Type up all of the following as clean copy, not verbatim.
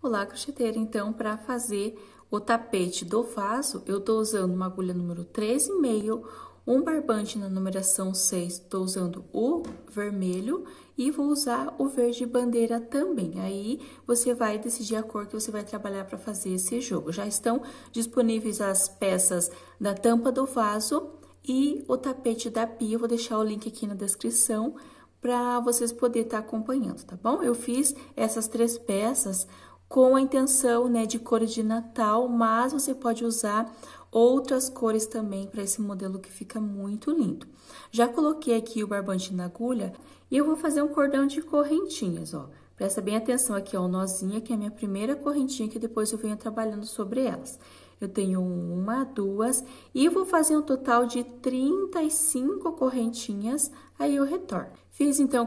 Olá, crocheteira! Então, para fazer o tapete do vaso, eu tô usando uma agulha número 13,5, um barbante na numeração 6, tô usando o vermelho e vou usar o verde bandeira também. Aí, você vai decidir a cor que você vai trabalhar para fazer esse jogo. Já estão disponíveis as peças da tampa do vaso e o tapete da pia. Eu vou deixar o link aqui na descrição para vocês poderem estar acompanhando, tá bom? Eu fiz essas 3 peças com a intenção, né, de cores de Natal, mas você pode usar outras cores também para esse modelo que fica muito lindo. Já coloquei aqui o barbante na agulha e eu vou fazer um cordão de correntinhas, ó. Presta bem atenção aqui, ó, o nozinho, que é a minha primeira correntinha, que depois eu venho trabalhando sobre elas. Eu tenho uma, duas, e vou fazer um total de 35 correntinhas, aí eu retorno. Fiz, então,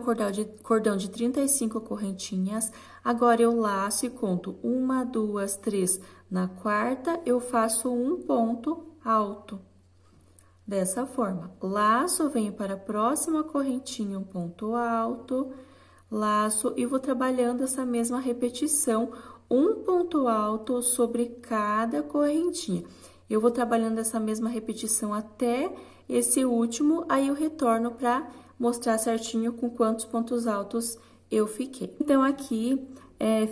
cordão de 35 correntinhas, agora eu laço e conto uma, duas, três. Na quarta, eu faço um ponto alto. Dessa forma, laço, venho para a próxima correntinha, um ponto alto, laço e vou trabalhando essa mesma repetição, um ponto alto sobre cada correntinha. Eu vou trabalhando essa mesma repetição até esse último, aí eu retorno para mostrar certinho com quantos pontos altos eu fiquei. Então, aqui,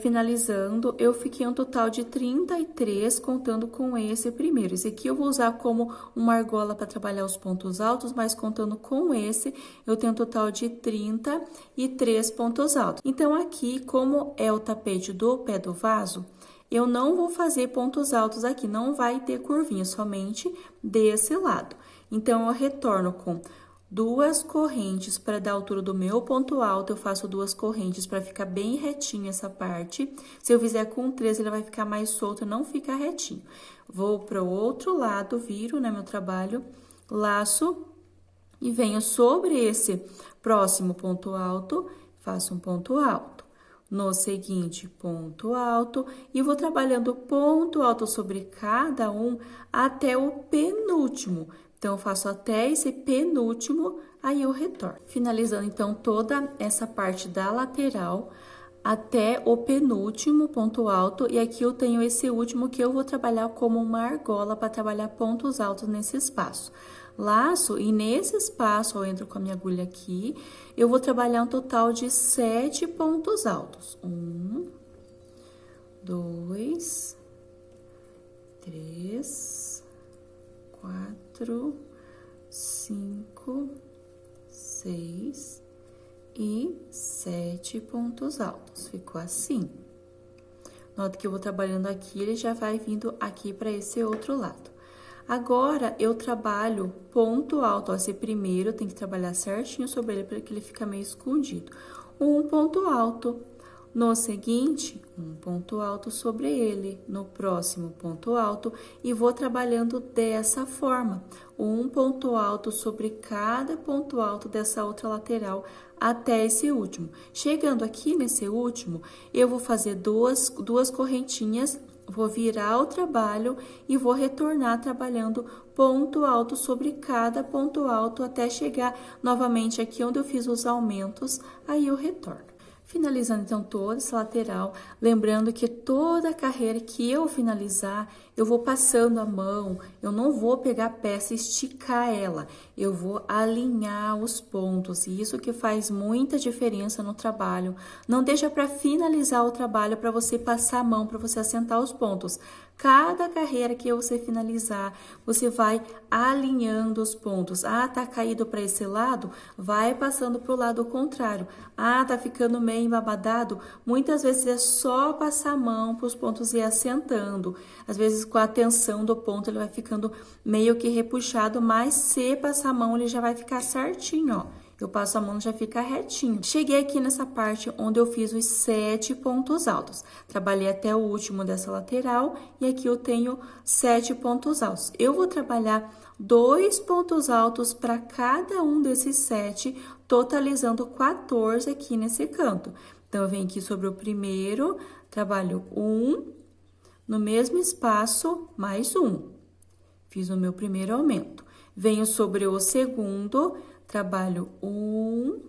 finalizando, eu fiquei um total de 33, contando com esse primeiro. Esse aqui eu vou usar como uma argola para trabalhar os pontos altos, mas contando com esse, eu tenho um total de 33 pontos altos. Então, aqui, como é o tapete do pé do vaso, eu não vou fazer pontos altos aqui, não vai ter curvinha, somente desse lado. Então, eu retorno com 2 correntes para dar a altura do meu ponto alto, eu faço 2 correntes para ficar bem retinho essa parte. Se eu fizer com 3, ele vai ficar mais solto, não fica retinho. Vou para o outro lado, viro, né, meu trabalho, laço e venho sobre esse próximo ponto alto, faço um ponto alto. No seguinte, ponto alto, e vou trabalhando ponto alto sobre cada um até o penúltimo. Então, eu faço até esse penúltimo, aí eu retorno. Finalizando, então, toda essa parte da lateral até o penúltimo ponto alto. E aqui eu tenho esse último que eu vou trabalhar como uma argola para trabalhar pontos altos nesse espaço. Laço e nesse espaço, eu entro com a minha agulha aqui, eu vou trabalhar um total de 7 pontos altos. 1, 2, 3, 4, 5, 6 e 7 pontos altos. Ficou assim. Nota que eu vou trabalhando aqui, ele já vai vindo aqui para esse outro lado. Agora, eu trabalho ponto alto, ó, esse primeiro tem que trabalhar certinho sobre ele, para que ele fique meio escondido. Um ponto alto. No seguinte, um ponto alto sobre ele, no próximo ponto alto, e vou trabalhando dessa forma, um ponto alto sobre cada ponto alto dessa outra lateral até esse último. Chegando aqui nesse último, eu vou fazer duas correntinhas, vou virar o trabalho e vou retornar trabalhando ponto alto sobre cada ponto alto até chegar novamente aqui onde eu fiz os aumentos, aí eu retorno. Finalizando, então, toda essa lateral, lembrando que toda a carreira que eu finalizar, eu vou passando a mão, eu não vou pegar a peça e esticar ela, eu vou alinhar os pontos, e isso que faz muita diferença no trabalho. Não deixa para finalizar o trabalho, para você passar a mão, para você assentar os pontos. Cada carreira que você finalizar, você vai alinhando os pontos. Ah, tá caído para esse lado? Vai passando para o lado contrário. Ah, tá ficando meio embabadado? Muitas vezes é só passar a mão para os pontos ir assentando. Às vezes, com a tensão do ponto, ele vai ficando meio que repuxado, mas se passar a mão, ele já vai ficar certinho, ó. Eu passo a mão, já fica retinho. Cheguei aqui nessa parte onde eu fiz os 7 pontos altos. Trabalhei até o último dessa lateral e aqui eu tenho 7 pontos altos. Eu vou trabalhar 2 pontos altos para cada um desses 7, totalizando 14 aqui nesse canto. Então, eu venho aqui sobre o primeiro, trabalho 1, no mesmo espaço, mais 1. Fiz o meu primeiro aumento. Venho sobre o segundo, trabalho 1,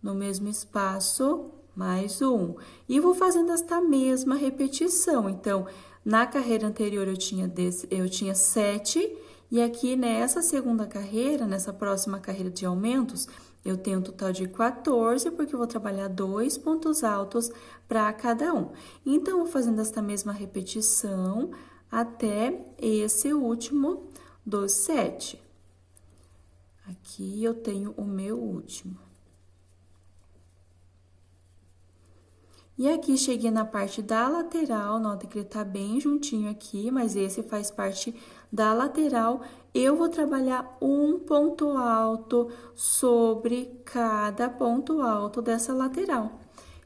no mesmo espaço, mais um. E vou fazendo esta mesma repetição. Então, na carreira anterior eu tinha 7, e aqui nessa segunda carreira, nessa próxima carreira de aumentos, eu tenho um total de 14, porque eu vou trabalhar 2 pontos altos para cada um. Então, vou fazendo esta mesma repetição até esse último dos 7. Aqui eu tenho o meu último. E aqui, cheguei na parte da lateral, nota que ele tá bem juntinho aqui, mas esse faz parte da lateral. Eu vou trabalhar um ponto alto sobre cada ponto alto dessa lateral.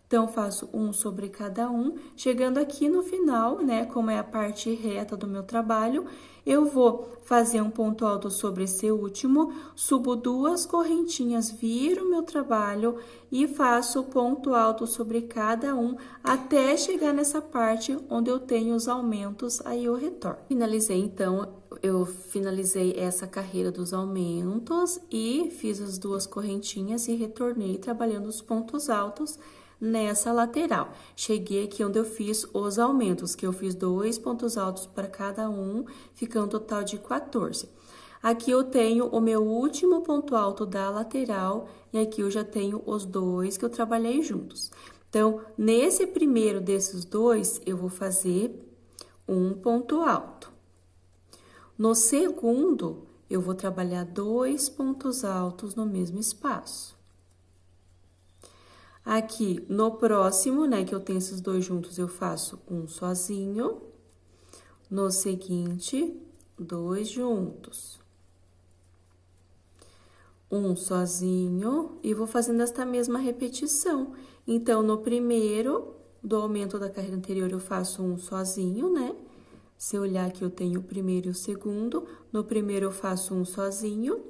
Então, faço um sobre cada um. Chegando aqui no final, né, como é a parte reta do meu trabalho, eu vou fazer um ponto alto sobre esse último, subo 2 correntinhas, viro o meu trabalho e faço ponto alto sobre cada um, até chegar nessa parte onde eu tenho os aumentos, aí eu retorno. Finalizei, então, eu finalizei essa carreira dos aumentos e fiz as 2 correntinhas e retornei trabalhando os pontos altos nessa lateral. Cheguei aqui onde eu fiz os aumentos, que eu fiz 2 pontos altos para cada um, ficando um total de 14. Aqui eu tenho o meu último ponto alto da lateral, e aqui eu já tenho os 2 que eu trabalhei juntos. Então, nesse primeiro desses 2, eu vou fazer um ponto alto. No segundo, eu vou trabalhar 2 pontos altos no mesmo espaço. Aqui, no próximo, né, que eu tenho esses 2 juntos, eu faço um sozinho. No seguinte, 2 juntos. Um sozinho, e vou fazendo esta mesma repetição. Então, no primeiro do aumento da carreira anterior, eu faço um sozinho, né? Se eu olhar aqui, eu tenho o primeiro e o segundo. No primeiro, eu faço um sozinho.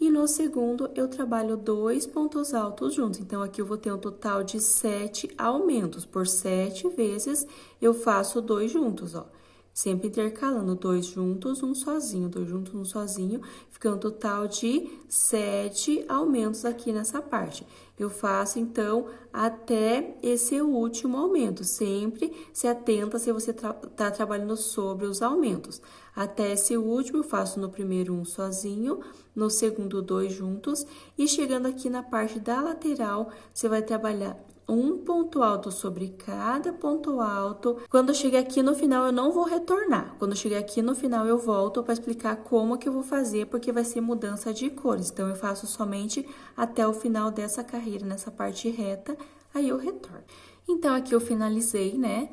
E no segundo, eu trabalho 2 pontos altos juntos. Então, aqui eu vou ter um total de 7 aumentos. Por 7 vezes, eu faço 2 juntos, ó. Sempre intercalando 2 juntos, um sozinho, 2 juntos, um sozinho, ficando um total de 7 aumentos aqui nessa parte. Eu faço, então, até esse último aumento. Sempre se atenta se você tá trabalhando sobre os aumentos. Até esse último, eu faço no primeiro um sozinho, no segundo 2 juntos, e chegando aqui na parte da lateral, você vai trabalhar um ponto alto sobre cada ponto alto. Quando eu chegar aqui no final, eu não vou retornar. Quando eu chegar aqui no final, eu volto para explicar como que eu vou fazer, porque vai ser mudança de cores. Então, eu faço somente até o final dessa carreira, nessa parte reta, aí eu retorno. Então, aqui eu finalizei, né?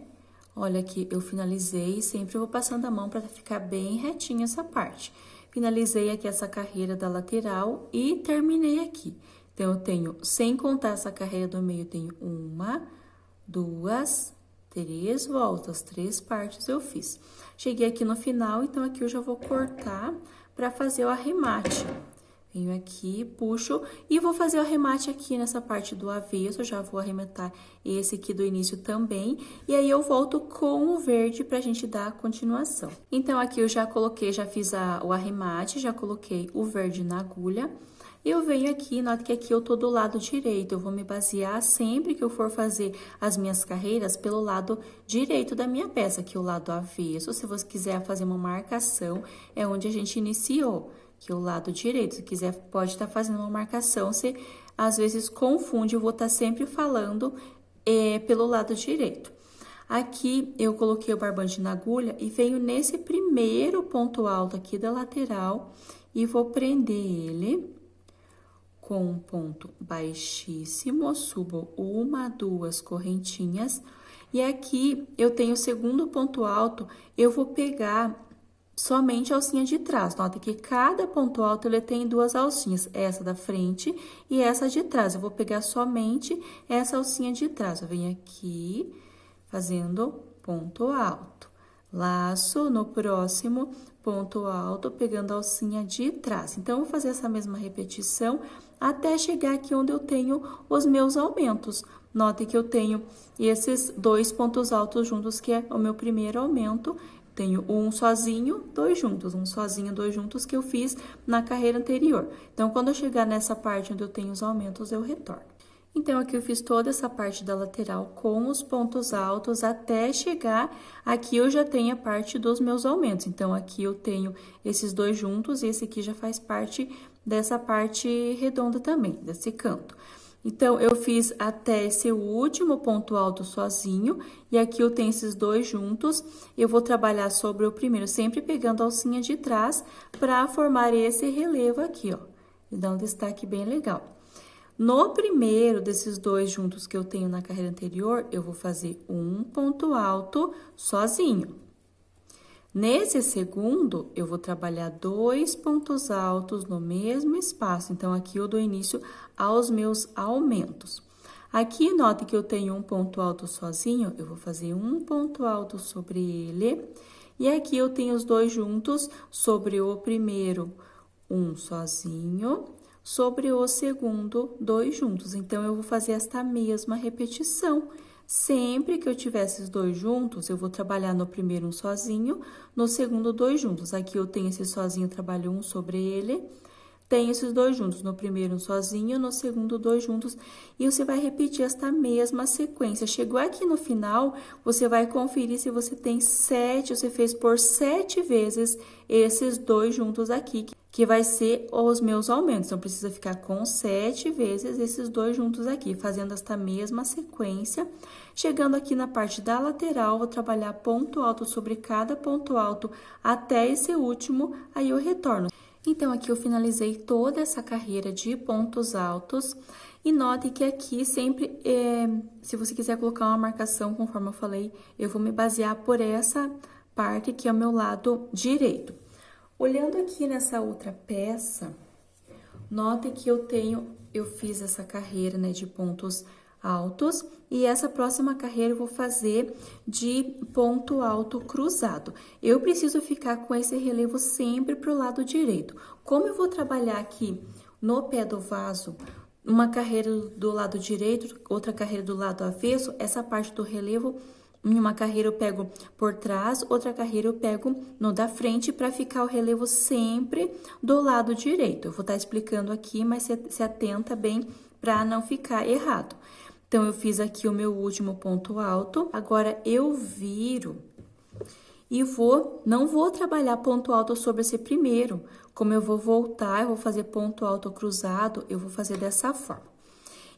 Olha aqui, eu finalizei, sempre vou passando a mão para ficar bem retinha essa parte. Finalizei aqui essa carreira da lateral e terminei aqui. Então, eu tenho, sem contar essa carreira do meio, eu tenho 1, 2, 3 voltas, 3 partes eu fiz. Cheguei aqui no final, então aqui eu já vou cortar para fazer o arremate. Venho aqui, puxo e vou fazer o arremate aqui nessa parte do avesso, já vou arrematar esse aqui do início também, e aí eu volto com o verde pra gente dar a continuação. Então, aqui eu já coloquei, já fiz o arremate, já coloquei o verde na agulha. Eu venho aqui, nota que aqui eu tô do lado direito, eu vou me basear sempre que eu for fazer as minhas carreiras pelo lado direito da minha peça, aqui o lado avesso. Se você quiser fazer uma marcação, é onde a gente iniciou, que é o lado direito. Se quiser, pode estar fazendo uma marcação, você às vezes confunde, eu vou estar sempre falando pelo lado direito. Aqui eu coloquei o barbante na agulha e venho nesse primeiro ponto alto aqui da lateral e vou prender ele com um ponto baixíssimo, subo 1, 2 correntinhas, e aqui eu tenho o segundo ponto alto, eu vou pegar somente a alcinha de trás. Nota que cada ponto alto ele tem 2 alcinhas, essa da frente e essa de trás. Eu vou pegar somente essa alcinha de trás. Eu venho aqui fazendo ponto alto. Laço no próximo ponto alto, pegando a alcinha de trás. Então, eu vou fazer essa mesma repetição até chegar aqui onde eu tenho os meus aumentos. Note que eu tenho esses 2 pontos altos juntos, que é o meu primeiro aumento. Tenho um sozinho, 2 juntos, um sozinho, 2 juntos, que eu fiz na carreira anterior. Então, quando eu chegar nessa parte onde eu tenho os aumentos, eu retorno. Então, aqui eu fiz toda essa parte da lateral com os pontos altos até chegar aqui eu já tenho a parte dos meus aumentos. Então, aqui eu tenho esses dois juntos e esse aqui já faz parte dessa parte redonda também, desse canto. Então, eu fiz até esse último ponto alto sozinho, e aqui eu tenho esses dois juntos. Eu vou trabalhar sobre o primeiro, sempre pegando a alcinha de trás, para formar esse relevo aqui, ó. E dar um destaque bem legal. No primeiro desses dois juntos que eu tenho na carreira anterior, eu vou fazer um ponto alto sozinho. Nesse segundo, eu vou trabalhar dois pontos altos no mesmo espaço. Então, aqui eu dou início aos meus aumentos. Aqui, note que eu tenho um ponto alto sozinho, eu vou fazer um ponto alto sobre ele. E aqui eu tenho os dois juntos sobre o primeiro, um sozinho, sobre o segundo, dois juntos. Então, eu vou fazer esta mesma repetição. Sempre que eu tiver esses dois juntos, eu vou trabalhar no primeiro um sozinho, no segundo dois juntos. Aqui eu tenho esse sozinho, trabalho um sobre ele. Tenho esses dois juntos, no primeiro um sozinho, no segundo dois juntos. E você vai repetir esta mesma sequência. Chegou aqui no final, você vai conferir se você tem 7, você fez por 7 vezes esses dois juntos aqui, que vai ser os meus aumentos. Então, precisa ficar com 7 vezes esses dois juntos aqui, fazendo esta mesma sequência. Chegando aqui na parte da lateral, vou trabalhar ponto alto sobre cada ponto alto até esse último, aí eu retorno. Então, aqui eu finalizei toda essa carreira de pontos altos. E note que aqui sempre, se você quiser colocar uma marcação, conforme eu falei, eu vou me basear por essa parte que é o meu lado direito. Olhando aqui nessa outra peça, note que eu fiz essa carreira, né, de pontos altos, e essa próxima carreira eu vou fazer de ponto alto cruzado. Eu preciso ficar com esse relevo sempre pro lado direito. Como eu vou trabalhar aqui no pé do vaso, uma carreira do lado direito, outra carreira do lado avesso, essa parte do relevo, em uma carreira eu pego por trás, outra carreira eu pego no da frente, para ficar o relevo sempre do lado direito. Eu vou estar explicando aqui, mas se atenta bem para não ficar errado. Então, eu fiz aqui o meu último ponto alto, agora eu viro e não vou trabalhar ponto alto sobre esse primeiro. Como eu vou voltar, eu vou fazer ponto alto cruzado, eu vou fazer dessa forma.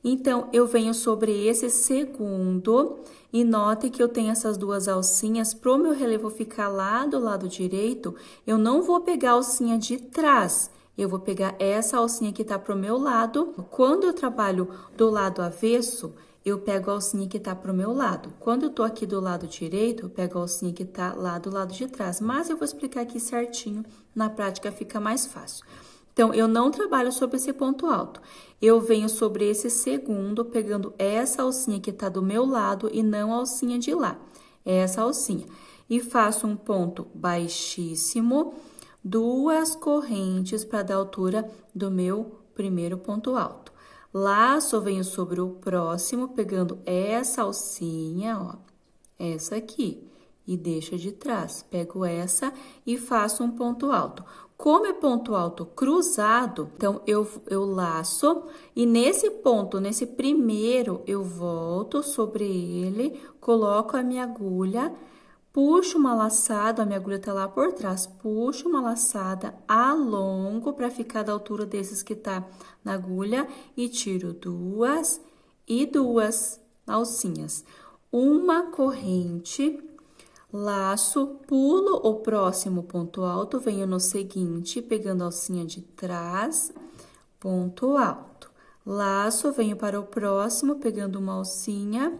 Então, eu venho sobre esse segundo e note que eu tenho essas duas alcinhas. Pro meu relevo ficar lá do lado direito, eu não vou pegar a alcinha de trás. Eu vou pegar essa alcinha que tá pro meu lado. Quando eu trabalho do lado avesso, eu pego a alcinha que tá pro meu lado. Quando eu tô aqui do lado direito, eu pego a alcinha que tá lá do lado de trás. Mas eu vou explicar aqui certinho, na prática fica mais fácil. Então, eu não trabalho sobre esse ponto alto. Eu venho sobre esse segundo, pegando essa alcinha que tá do meu lado e não a alcinha de lá. Essa alcinha. E faço um ponto baixíssimo, duas correntes para dar altura do meu primeiro ponto alto. Laço, venho sobre o próximo, pegando essa alcinha, ó, essa aqui, e deixo de trás. Pego essa e faço um ponto alto. Como é ponto alto cruzado, então, eu laço, e nesse ponto, nesse primeiro, eu volto sobre ele, coloco a minha agulha, puxo uma laçada, a minha agulha tá lá por trás, puxo uma laçada, alongo para ficar da altura desses que tá na agulha e tiro duas e duas alcinhas. Uma corrente, laço, pulo o próximo ponto alto, venho no seguinte, pegando a alcinha de trás, ponto alto. Laço, venho para o próximo, pegando uma alcinha,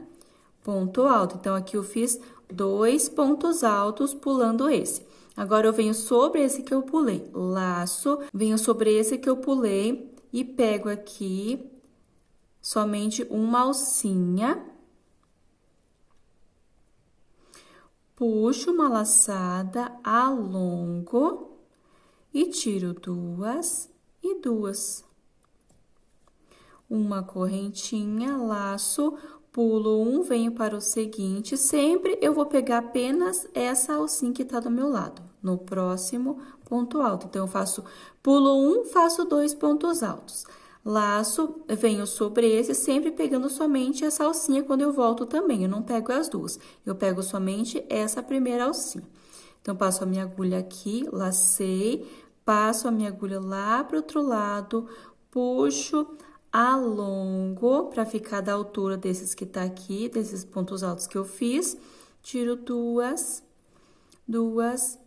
ponto alto. Então, aqui eu fiz 2 pontos altos pulando esse. Agora, eu venho sobre esse que eu pulei, laço, venho sobre esse que eu pulei e pego aqui somente uma alcinha, puxo uma laçada, alongo e tiro duas e duas. Uma correntinha, laço, pulo um, venho para o seguinte, sempre eu vou pegar apenas essa alcinha que tá do meu lado, no próximo ponto alto. Então, eu pulo um, faço 2 pontos altos. laço, venho sobre esse, sempre pegando somente essa alcinha quando eu volto também, eu não pego as duas, eu pego somente essa primeira alcinha. Então, passo a minha agulha aqui, lacei, passo a minha agulha lá pro outro lado, puxo, alongo para ficar da altura desses que tá aqui, desses pontos altos que eu fiz, tiro duas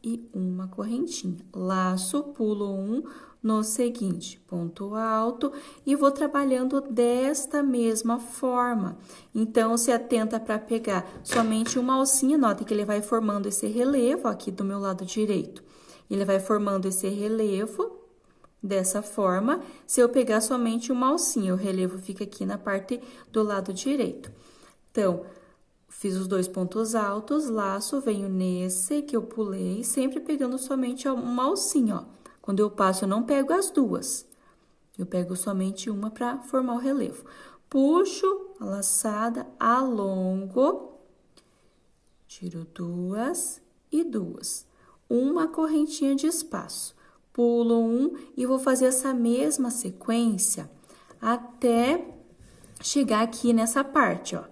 e uma correntinha. Laço, pulo um no seguinte, ponto alto, e vou trabalhando desta mesma forma. Então, se atenta para pegar somente uma alcinha, nota que ele vai formando esse relevo aqui do meu lado direito. Ele vai formando esse relevo dessa forma. Se eu pegar somente uma alcinha, o relevo fica aqui na parte do lado direito. Então, fiz os dois pontos altos, laço, venho nesse que eu pulei, sempre pegando somente uma alcinha, ó. Quando eu passo, eu não pego as duas. Eu pego somente uma para formar o relevo. Puxo a laçada, alongo, tiro duas e duas. Uma correntinha de espaço. Pulo um e vou fazer essa mesma sequência até chegar aqui nessa parte, ó.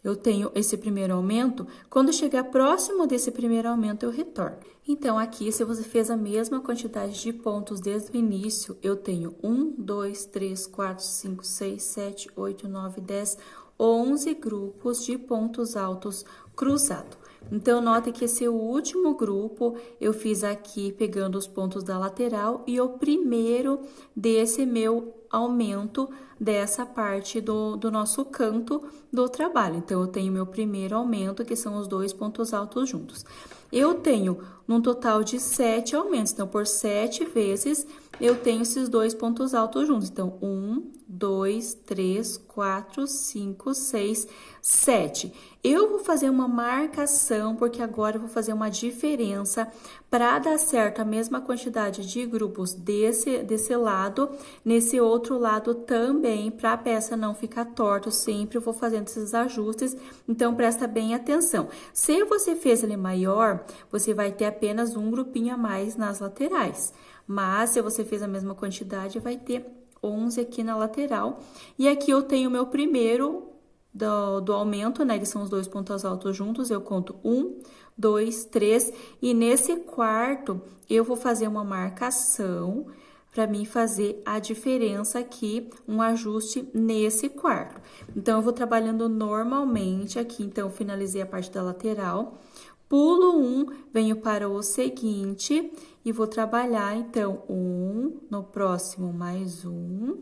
Eu tenho esse primeiro aumento, quando chegar próximo desse primeiro aumento, eu retorno. Então, aqui, se você fez a mesma quantidade de pontos desde o início, eu tenho 1, 2, 3, 4, 5, 6, 7, 8, 9, 10, 11 grupos de pontos altos cruzados. Então, note que esse último grupo eu fiz aqui pegando os pontos da lateral e o primeiro desse meu aumento dessa parte do nosso canto do trabalho. Então, eu tenho meu primeiro aumento, que são os dois pontos altos juntos. Eu tenho num total de 7 aumentos, então, por 7 vezes, eu tenho esses dois pontos altos juntos. Então, 1, 2, 3, 4, 5, 6, 7. Eu vou fazer uma marcação, porque agora eu vou fazer uma diferença para dar certo a mesma quantidade de grupos desse lado, nesse outro lado também, para a peça não ficar torta, sempre eu vou fazendo esses ajustes, então presta bem atenção. Se você fez ele maior, você vai ter apenas um grupinho a mais nas laterais, mas se você fez a mesma quantidade, vai ter 11 aqui na lateral. E aqui eu tenho o meu primeiro do aumento, né? Eles são os dois pontos altos juntos, eu conto 1, 2, 3, e nesse quarto eu vou fazer uma marcação para mim fazer a diferença aqui, um ajuste nesse quarto. Então, eu vou trabalhando normalmente aqui, então, finalizei a parte da lateral, pulo um, venho para o seguinte e vou trabalhar, então, um, no próximo mais um,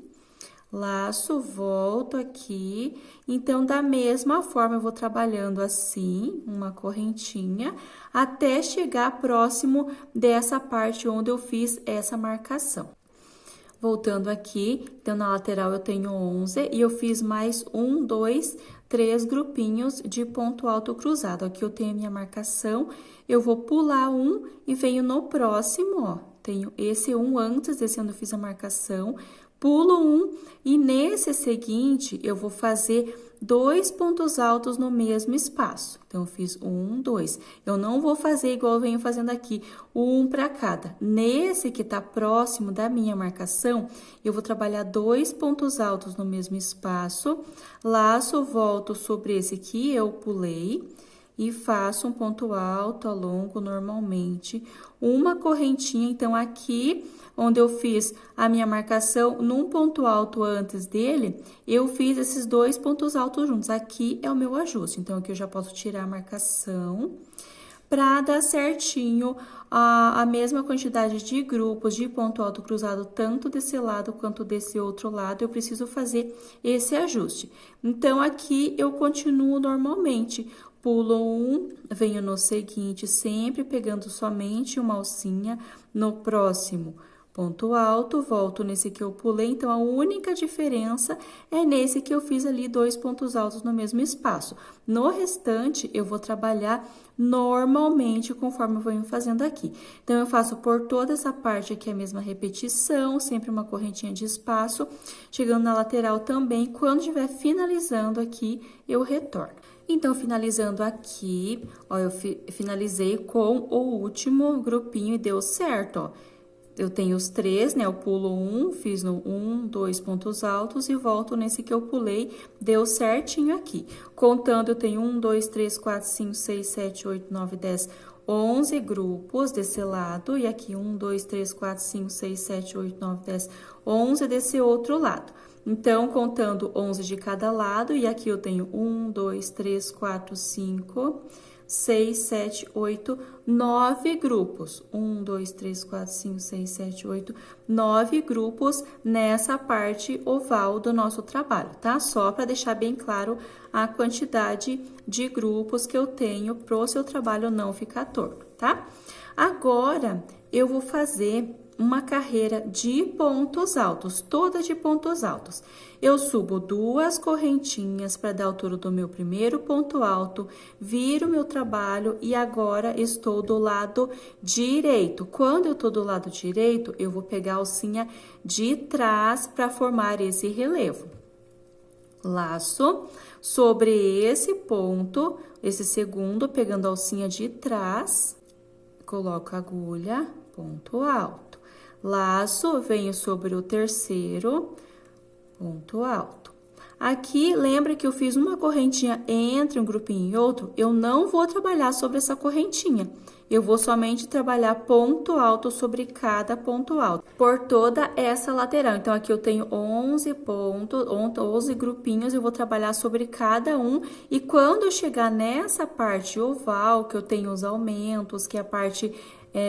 laço, volto aqui, então, da mesma forma, eu vou trabalhando assim, uma correntinha, até chegar próximo dessa parte onde eu fiz essa marcação. Voltando aqui, então, na lateral eu tenho 11 e eu fiz mais 1, 2, 3 grupinhos de ponto alto cruzado. Aqui eu tenho a minha marcação, eu vou pular um e venho no próximo, ó, tenho esse um antes desse onde eu fiz a marcação, pulo um e nesse seguinte eu vou fazer dois pontos altos no mesmo espaço. Então, eu fiz 1, 2. Eu não vou fazer igual eu venho fazendo aqui, um para cada. Nesse que tá próximo da minha marcação, eu vou trabalhar dois pontos altos no mesmo espaço, laço, volto sobre esse que eu pulei e faço um ponto alto, alongo normalmente, uma correntinha. Então, aqui onde eu fiz a minha marcação, num ponto alto antes dele, eu fiz esses dois pontos altos juntos. Aqui é o meu ajuste. Então, aqui eu já posso tirar a marcação para dar certinho a mesma quantidade de grupos de ponto alto cruzado, tanto desse lado quanto desse outro lado, eu preciso fazer esse ajuste. Então, aqui eu continuo normalmente. Pulo um, venho no seguinte, sempre pegando somente uma alcinha, no próximo ponto alto, volto nesse que eu pulei, então, a única diferença é nesse que eu fiz ali dois pontos altos no mesmo espaço. No restante, eu vou trabalhar normalmente, conforme eu venho fazendo aqui. Então, eu faço por toda essa parte aqui a mesma repetição, sempre uma correntinha de espaço, chegando na lateral também, quando estiver finalizando aqui, eu retorno. Então, finalizando aqui, ó, eu finalizei com o último grupinho e deu certo, ó. eu tenho os 3, né? Eu pulo um, fiz no 1, 2 pontos altos e volto nesse que eu pulei, deu certinho aqui. Contando, eu tenho 1, 2, 3, 4, 5, 6, 7, 8, 9, 10, 11 grupos desse lado. E aqui, 1, 2, 3, 4, 5, 6, 7, 8, 9, 10, 11 desse outro lado. Então, contando 11 de cada lado, e aqui eu tenho 1, 2, 3, 4, 5... 6, 7, 8, 9 grupos. 1, 2, 3, 4, 5, 6, 7, 8, 9 grupos nessa parte oval do nosso trabalho, tá? Só para deixar bem claro a quantidade de grupos que eu tenho pro seu trabalho não ficar torto, tá? Agora, eu vou fazer uma carreira de pontos altos, toda de pontos altos. Eu subo 2 correntinhas para dar a altura do meu primeiro ponto alto, viro meu trabalho e agora estou do lado direito. Quando eu tô do lado direito, eu vou pegar a alcinha de trás para formar esse relevo. Laço sobre esse ponto, esse segundo, pegando a alcinha de trás, coloco a agulha, ponto alto. Laço, venho sobre o terceiro, ponto alto. Aqui, lembra que eu fiz uma correntinha entre um grupinho e outro? Eu não vou trabalhar sobre essa correntinha. Eu vou somente trabalhar ponto alto sobre cada ponto alto, por toda essa lateral. Então, aqui eu tenho 11 pontos, 11 grupinhos, eu vou trabalhar sobre cada um. E quando eu chegar nessa parte oval, que eu tenho os aumentos, que é a parte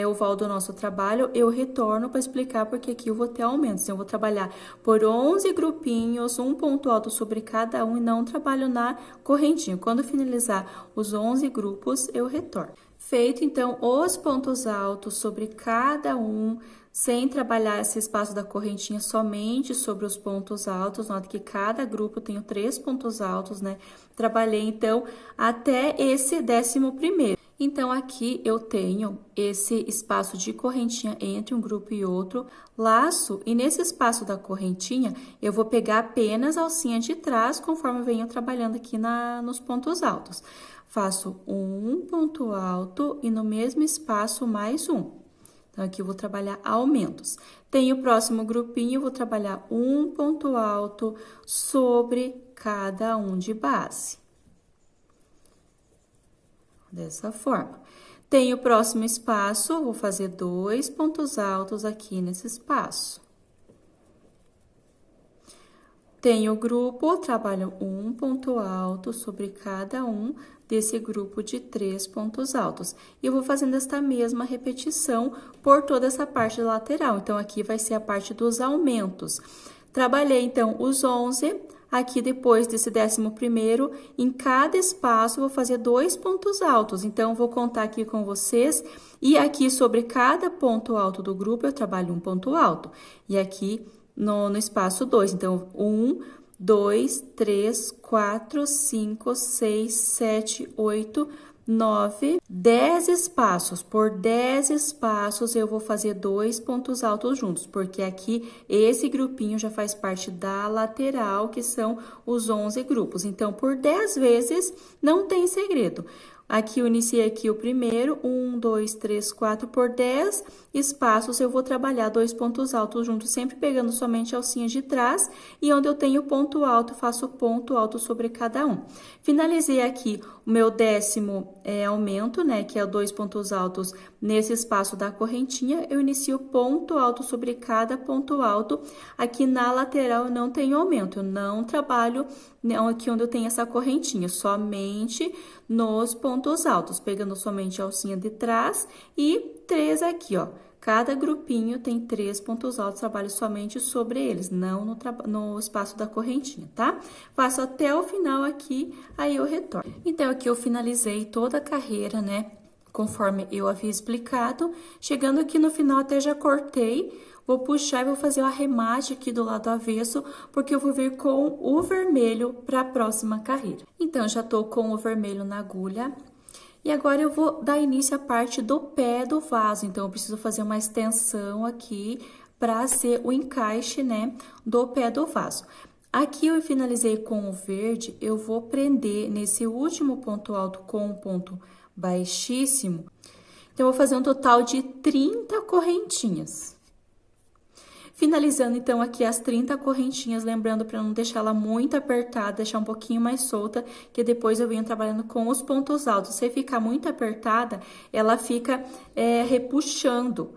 oval do nosso trabalho, eu retorno para explicar porque aqui eu vou ter aumentos. Então, eu vou trabalhar por 11 grupinhos, um ponto alto sobre cada um e não trabalho na correntinha. Quando finalizar os 11 grupos, eu retorno. Feito, então, os pontos altos sobre cada um, sem trabalhar esse espaço da correntinha somente sobre os pontos altos. Nota que cada grupo eu tenho 3 pontos altos, né? Trabalhei, então, até esse 11º. Então, aqui eu tenho esse espaço de correntinha entre um grupo e outro, laço, e nesse espaço da correntinha, eu vou pegar apenas a alcinha de trás, conforme eu venho trabalhando aqui nos pontos altos. Faço um ponto alto e no mesmo espaço mais um. Então, aqui eu vou trabalhar aumentos. Tenho o próximo grupinho, eu vou trabalhar um ponto alto sobre cada um de base. Dessa forma. Tenho o próximo espaço, vou fazer 2 pontos altos aqui nesse espaço. Tenho o grupo, trabalho um ponto alto sobre cada um desse grupo de 3 pontos altos. E eu vou fazendo esta mesma repetição por toda essa parte lateral. Então, aqui vai ser a parte dos aumentos. Trabalhei, então, os 11. Aqui, depois desse 11º, em cada espaço, eu vou fazer 2 pontos altos. Então, vou contar aqui com vocês. E aqui, sobre cada ponto alto do grupo, eu trabalho um ponto alto. E aqui, no espaço 2. Então, 1, 2, 3, 4, 5, 6, 7, 8, 9, 10 espaços. Por 10 espaços, eu vou fazer 2 pontos altos juntos, porque aqui esse grupinho já faz parte da lateral, que são os 11 grupos. Então, por 10 vezes, não tem segredo. Aqui eu iniciei aqui o primeiro, 1, 2, 3, 4, por 10 espaços eu vou trabalhar 2 pontos altos juntos, sempre pegando somente a alcinha de trás, e onde eu tenho ponto alto, faço ponto alto sobre cada um. Finalizei aqui o meu 10º aumento, né, que é 2 pontos altos nesse espaço da correntinha, eu inicio ponto alto sobre cada ponto alto. Aqui na lateral eu não tenho aumento, eu não trabalho aqui onde eu tenho essa correntinha, somente nos pontos altos, pegando somente a alcinha de trás e 3 aqui, ó. Cada grupinho tem 3 pontos altos, trabalho somente sobre eles, não no espaço da correntinha, tá? Faço até o final aqui, aí eu retorno. Então, aqui eu finalizei toda a carreira, né? Conforme eu havia explicado. Chegando aqui no final, até já cortei. Vou puxar e vou fazer o arremate aqui do lado avesso, porque eu vou vir com o vermelho para a próxima carreira. Então, já tô com o vermelho na agulha. E agora, eu vou dar início à parte do pé do vaso. Então, eu preciso fazer uma extensão aqui para ser o encaixe, né, do pé do vaso. Aqui, eu finalizei com o verde, eu vou prender nesse último ponto alto com um ponto baixíssimo. Então, eu vou fazer um total de 30 correntinhas. Finalizando, então, aqui as 30 correntinhas, lembrando para não deixar ela muito apertada, deixar um pouquinho mais solta, que depois eu venho trabalhando com os pontos altos. Se ficar muito apertada, ela fica repuxando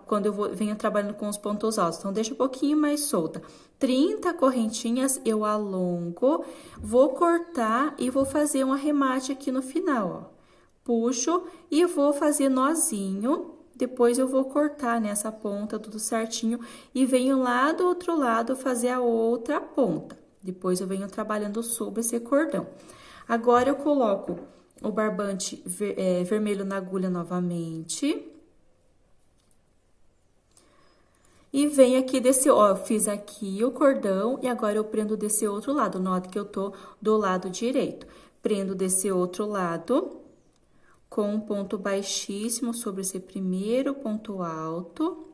quando eu venho trabalhando com os pontos altos. Então, deixa um pouquinho mais solta. 30 correntinhas, eu alongo, vou cortar e vou fazer um arremate aqui no final, ó. Puxo e vou fazer nozinho. Depois eu vou cortar nessa ponta tudo certinho e venho lá do outro lado fazer a outra ponta. Depois eu venho trabalhando sobre esse cordão. Agora eu coloco o barbante vermelho na agulha novamente. E venho aqui desse, ó, eu fiz aqui o cordão e agora eu prendo desse outro lado. Nota que eu tô do lado direito. Prendo desse outro lado com um ponto baixíssimo sobre esse primeiro ponto alto.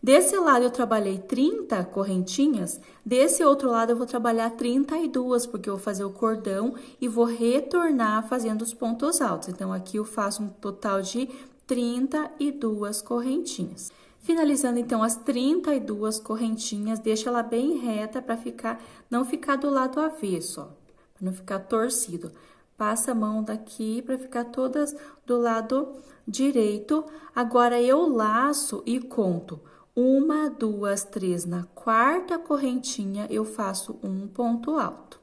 Desse lado eu trabalhei 30 correntinhas, desse outro lado eu vou trabalhar 32, porque eu vou fazer o cordão e vou retornar fazendo os pontos altos. Então, aqui eu faço um total de 32 correntinhas. Finalizando, então, as 32 correntinhas, deixa ela bem reta para não ficar do lado avesso, ó, para não ficar torcido. Passa a mão daqui para ficar todas do lado direito. Agora, eu laço e conto. 1, 2, 3. Na quarta correntinha, eu faço um ponto alto.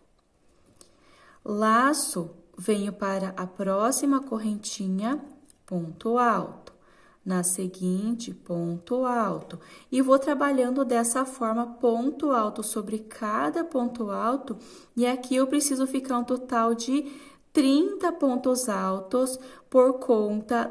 Laço, venho para a próxima correntinha, ponto alto. Na seguinte, ponto alto. E vou trabalhando dessa forma, ponto alto sobre cada ponto alto. E aqui eu preciso ficar um total de 30 pontos altos por conta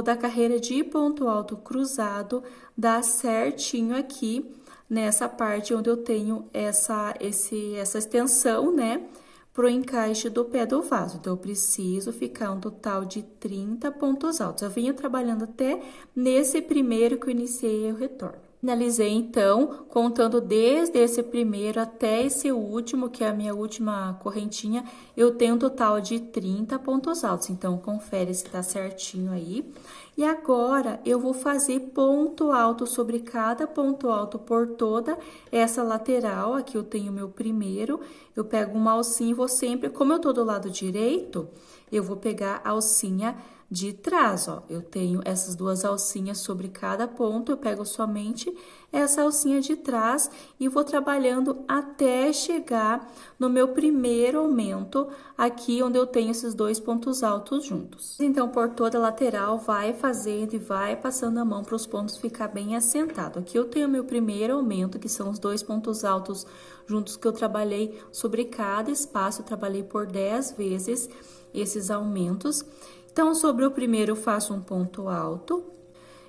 da carreira de ponto alto cruzado, dá certinho aqui nessa parte onde eu tenho essa extensão, né, pro encaixe do pé do vaso. Então, eu preciso ficar um total de 30 pontos altos. Eu vinha trabalhando até nesse primeiro que eu iniciei o retorno. Finalizei, então, contando desde esse primeiro até esse último, que é a minha última correntinha, eu tenho um total de 30 pontos altos. Então, confere se tá certinho aí. E agora, eu vou fazer ponto alto sobre cada ponto alto por toda essa lateral. Aqui eu tenho o meu primeiro, eu pego uma alcinha e vou sempre, como eu tô do lado direito, eu vou pegar a alcinha de trás, ó. Eu tenho essas duas alcinhas sobre cada ponto, eu pego somente essa alcinha de trás e vou trabalhando até chegar no meu primeiro aumento, aqui onde eu tenho esses dois pontos altos juntos. Então, por toda a lateral, vai fazendo e vai passando a mão para os pontos ficar bem assentado. Aqui eu tenho o meu primeiro aumento, que são os dois pontos altos juntos que eu trabalhei sobre cada espaço, eu trabalhei por 10 vezes esses aumentos. Então, sobre o primeiro, eu faço um ponto alto.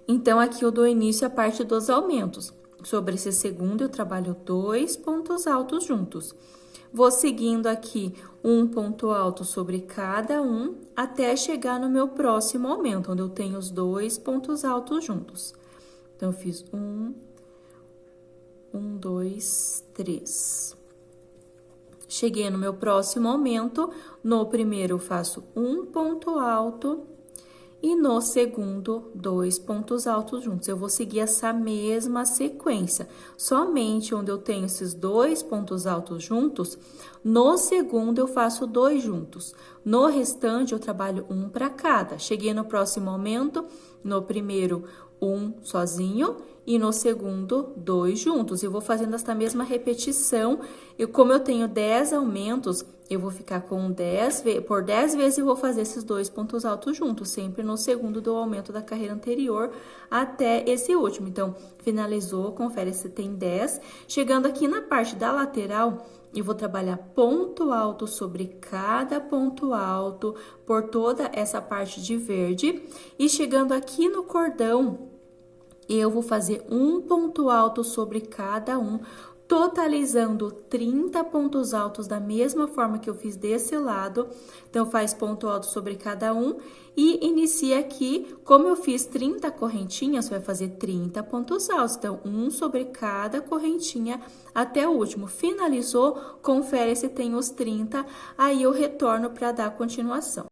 Então, aqui eu dou início à parte dos aumentos. Sobre esse segundo, eu trabalho 2 pontos altos juntos. Vou seguindo aqui um ponto alto sobre cada um, até chegar no meu próximo aumento, onde eu tenho os 2 pontos altos juntos. Então, eu fiz 1, 2, 3. Cheguei no meu próximo aumento, no primeiro eu faço um ponto alto e no segundo, 2 pontos altos juntos. Eu vou seguir essa mesma sequência, somente onde eu tenho esses 2 pontos altos juntos, no segundo eu faço 2 juntos. No restante, eu trabalho um para cada. Cheguei no próximo aumento, no primeiro, um sozinho e no segundo, 2 juntos. Eu vou fazendo essa mesma repetição. E como eu tenho 10 aumentos, eu vou ficar com 10 vezes, por 10 vezes eu vou fazer esses 2 pontos altos juntos, sempre no segundo do aumento da carreira anterior até esse último. Então, finalizou, confere se tem 10. Chegando aqui na parte da lateral, eu vou trabalhar ponto alto sobre cada ponto alto por toda essa parte de verde. E chegando aqui no cordão, eu vou fazer um ponto alto sobre cada um, totalizando 30 pontos altos da mesma forma que eu fiz desse lado. Então, faz ponto alto sobre cada um e inicia aqui, como eu fiz 30 correntinhas, vai fazer 30 pontos altos. Então, um sobre cada correntinha até o último. Finalizou, confere se tem os 30, aí eu retorno para dar continuação.